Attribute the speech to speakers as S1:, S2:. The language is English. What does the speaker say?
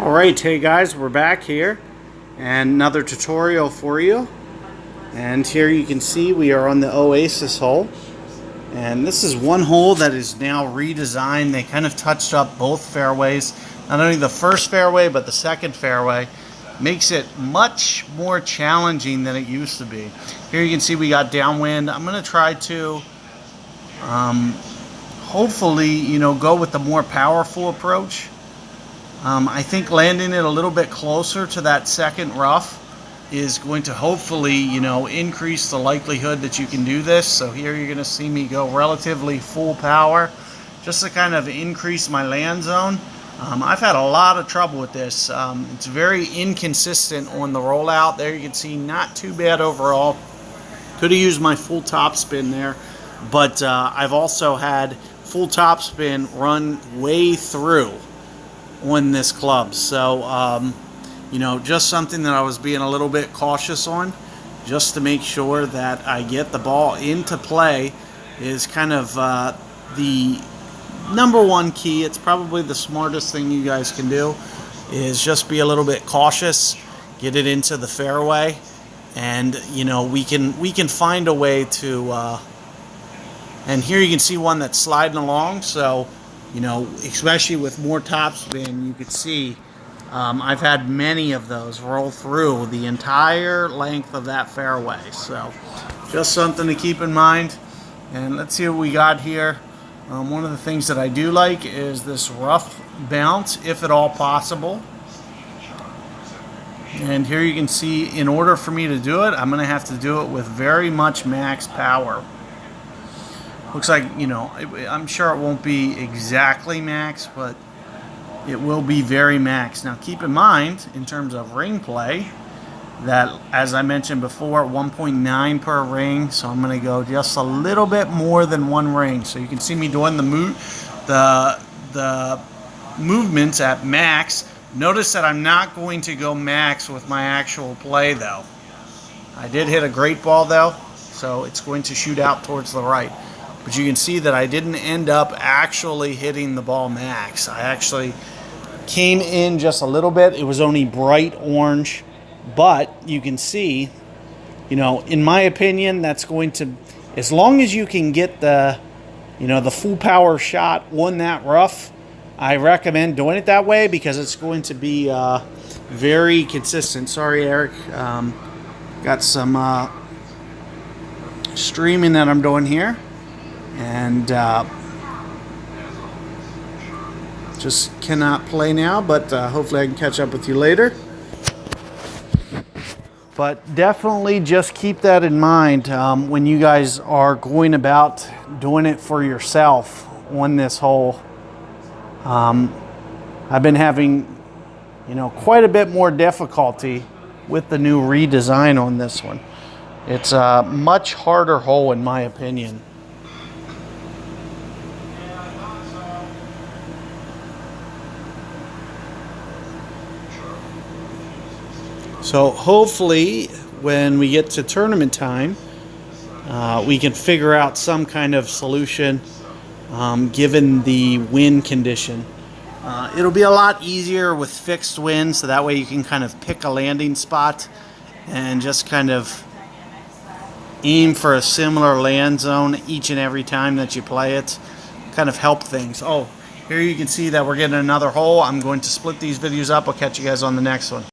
S1: Alright, hey guys, we're back here and another tutorial for you. And here you can see we are on the Oasis hole. And this is one hole that is now redesigned. They kind of touched up both fairways. Not only the first fairway, but the second fairway. Makes it much more challenging than it used to be. Here you can see we got downwind. I'm going to try to hopefully, go with the more powerful approach. I think landing it a little bit closer to that second rough is going to hopefully, increase the likelihood that you can do this. So here you're going to see me go relatively full power just to kind of increase my land zone. I've had a lot of trouble with this. It's very inconsistent on the rollout. There you can see not too bad overall. Could have used my full topspin there, but I've also had full topspin run way through on this club. So just something that I was being a little bit cautious on, just to make sure that I get the ball into play, is kind of the number one key. It's probably the smartest thing you guys can do, is just be a little bit cautious, get it into the fairway, and we can find a way to and here you can see one that's sliding along. So especially with more topspin, you could see I've had many of those roll through the entire length of that fairway. So just something to keep in mind. And let's see what we got here. One of the things that I do like is this rough bounce, if at all possible. And here you can see, in order for me to do it, I'm going to have to do it with very much max power. Looks like, I'm sure it won't be exactly max, but it will be very max. Now keep in mind, in terms of ring play, that, as I mentioned before, 1.9 per ring. So I'm going to go just a little bit more than one ring. So you can see me doing the movements at max. Notice that I'm not going to go max with my actual play, though. I did hit a great ball, though, so it's going to shoot out towards the right. But you can see that I didn't end up actually hitting the ball max. I actually came in just a little bit. It was only bright orange. But you can see, in my opinion, that's going to, as long as you can get the, the full power shot on that rough, I recommend doing it that way, because it's going to be very consistent. Sorry, Eric. Got some streaming that I'm doing here. And just cannot play now, but hopefully I can catch up with you later. But definitely just keep that in mind when you guys are going about doing it for yourself on this hole. I've been having, quite a bit more difficulty with the new redesign on this one. It's a much harder hole, in my opinion. So hopefully when we get to tournament time, we can figure out some kind of solution given the wind condition. It'll be a lot easier with fixed wind, so that way you can kind of pick a landing spot and just kind of aim for a similar land zone each and every time that you play it. Kind of help things. Oh, here you can see that we're getting another hole. I'm going to split these videos up. I'll catch you guys on the next one.